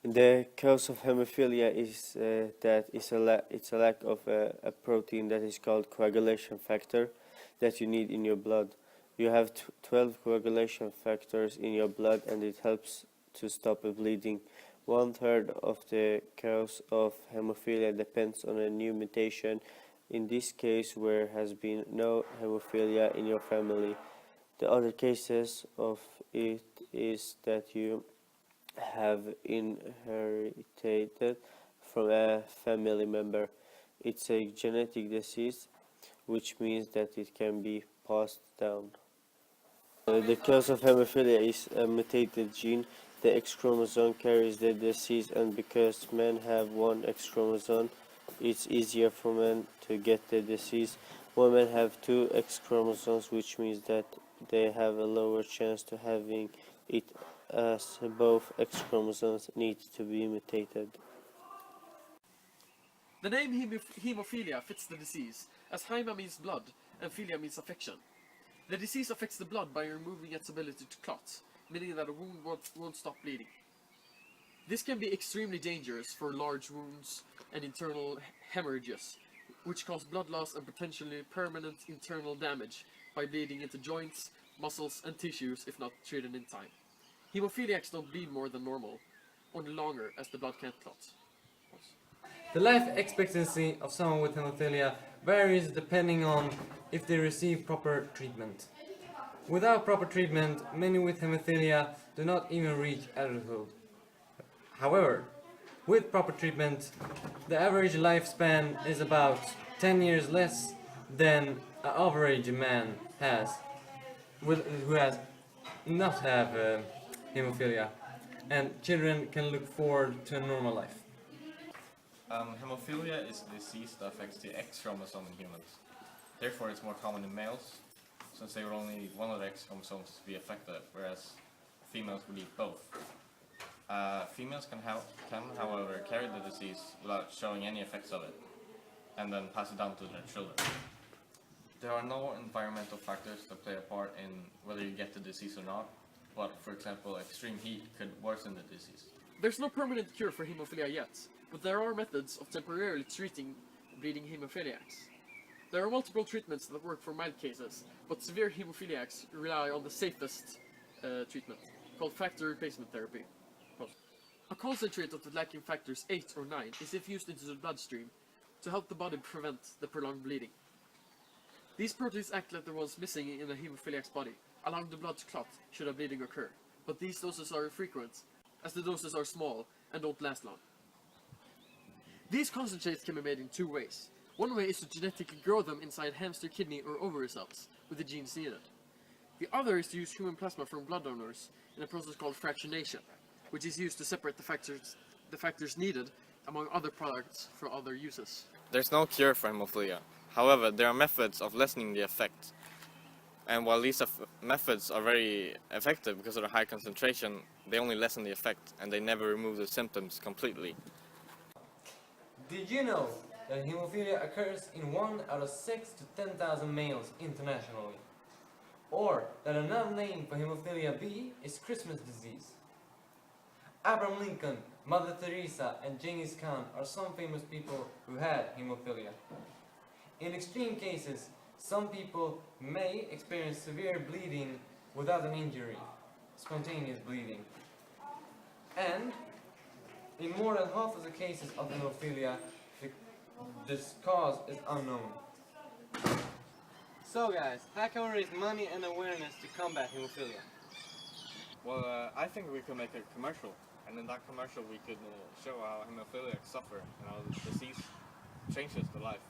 The cause of hemophilia is it's a lack of a protein that is called coagulation factor that you need in your blood. You have 12 coagulation factors in your blood, and it helps to stop a bleeding. 1/3 of the cause of hemophilia depends on a new mutation. In this case, where has been no hemophilia in your family. The other cases of it is that you have inherited from a family member. It's a genetic disease, which means that it can be passed down. The cause of hemophilia is a mutated gene. The X chromosome carries the disease, and because men have one X chromosome, it's easier for men to get the disease. Women have two X chromosomes, which means that they have a lower chance to having it, as both X chromosomes need to be mutated. The name hemophilia fits the disease, as haima means blood and philia means affection. The disease affects the blood by removing its ability to clot, meaning that a wound won't stop bleeding. This can be extremely dangerous for large wounds and internal hemorrhages, which cause blood loss and potentially permanent internal damage by bleeding into joints, muscles, and tissues if not treated in time. Hemophiliacs don't bleed more than normal, only longer as the blood can't clot. The life expectancy of someone with hemophilia varies depending on if they receive proper treatment. Without proper treatment, many with hemophilia do not even reach adulthood. However, with proper treatment, the average lifespan is about 10 years less than an average man has, who has not have hemophilia, and children can look forward to a normal life. Hemophilia is a disease that affects the X chromosome in humans. Therefore, it's more common in males, since they will only need one of the X chromosomes to be affected, whereas females will need both. Females can, however, carry the disease without showing any effects of it, and then pass it down to their children. There are no environmental factors that play a part in whether you get the disease or not, but, for example, extreme heat could worsen the disease. There's no permanent cure for hemophilia yet, but there are methods of temporarily treating bleeding hemophiliacs. There are multiple treatments that work for mild cases, but severe hemophiliacs rely on the safest treatment, called factor replacement therapy. A concentrate of the lacking factors 8 or 9 is infused into the bloodstream to help the body prevent the prolonged bleeding. These proteins act like the ones missing in a hemophiliac's body, allowing the blood to clot should a bleeding occur, but these doses are infrequent, as the doses are small and don't last long. These concentrates can be made in two ways. One way is to genetically grow them inside hamster kidney or ovary cells with the genes needed. The other is to use human plasma from blood donors in a process called fractionation, which is used to separate the factors needed among other products for other uses. There's no cure for hemophilia. However, there are methods of lessening the effect. And while these methods are very effective because of the high concentration, they only lessen the effect and they never remove the symptoms completely. Did you know that hemophilia occurs in 1 out of 6 to 10,000 males internationally? Or that another name for hemophilia B is Christmas disease? Abraham Lincoln, Mother Teresa, and Genghis Khan are some famous people who had hemophilia. In extreme cases, some people may experience severe bleeding without an injury, spontaneous bleeding. And in more than half of the cases of hemophilia, this cause is unknown. So guys, how can we raise money and awareness to combat hemophilia? Well, I think we could make a commercial, and in that commercial we could show how hemophiliacs suffer and how the disease changes the life.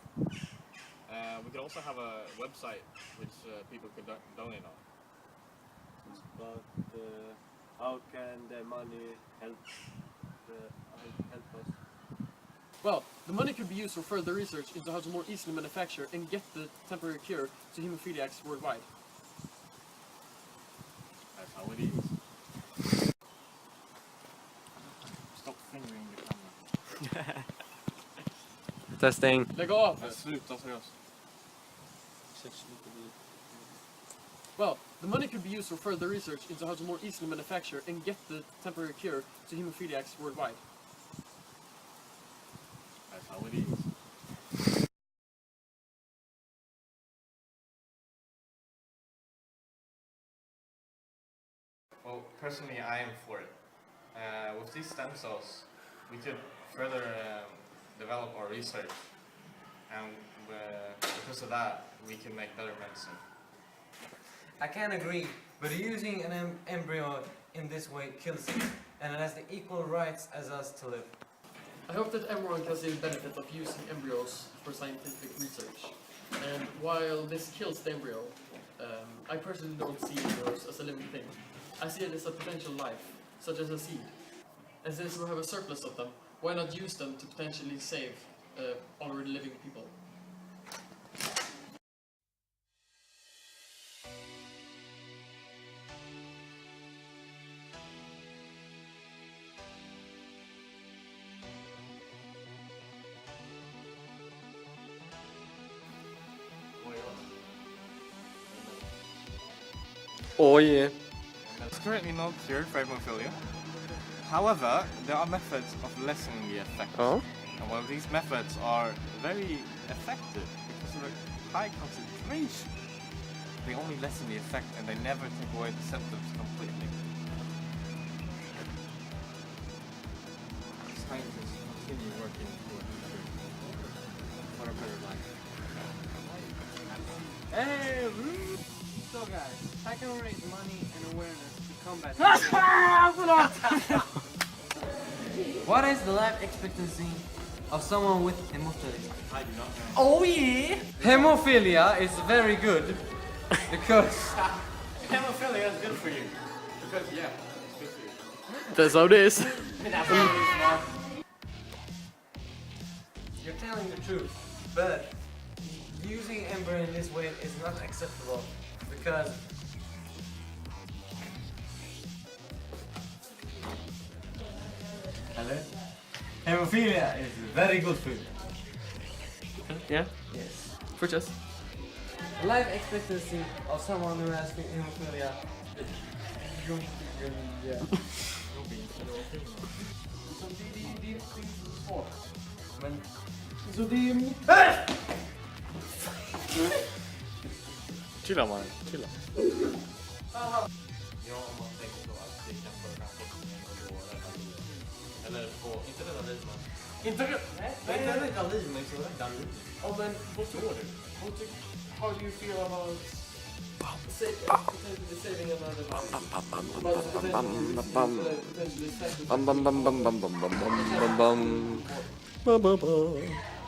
We could also have a website which people could donate on. But how can the money help us? Well, the money could be used for further research into how to more easily manufacture and get the temporary cure to hemophiliacs worldwide. That's how it is. Stop fingering the camera. Testing. Lägg av! Sluta seriöst. Well, the money could be used for further research into how to more easily manufacture and get the temporary cure to hemophiliacs worldwide. That's how it is. Well, personally, I am for it. With these stem cells, we could further develop our research, and because of that, we can make better medicine. I can agree, but using an embryo in this way kills it, and it has the equal rights as us to live. I hope that everyone can see the benefit of using embryos for scientific research. And while this kills the embryo, I personally don't see embryos as a living thing. I see it as a potential life, such as a seed. And since we have a surplus of them, why not use them to potentially save already living people? Oh yeah. It's currently not cured for hemophilia. However, there are methods of lessening the effect. Oh? And while these methods are very effective because of a high concentration, they only lessen the effect and they never take away the symptoms completely. Scientists continue working for a better life. Hey! So guys, I can raise money and awareness to combat What is the life expectancy of someone with hemophilia? I do not know. Oh yeah! Hemophilia is very good because Hemophilia is good for you. Because, yeah, it's good for you. That's how it is. you're telling the truth, but using embryo in this way is not acceptable because hemophilia is very good food. Yeah? Yes. For just. Life expectancy of someone who has hemophilia. Chilla man, chilla. Ja, om man tänker så att det kan föra forskningen och då rädda liv. Eller på, inte rädda liv men... Inte Nej, inte rädda liv men så rädda liv. Oh man, what do you, how do you feel about potentially saving another life? Bam bam bam bam bam bam bam bam bam bam bam bam bam.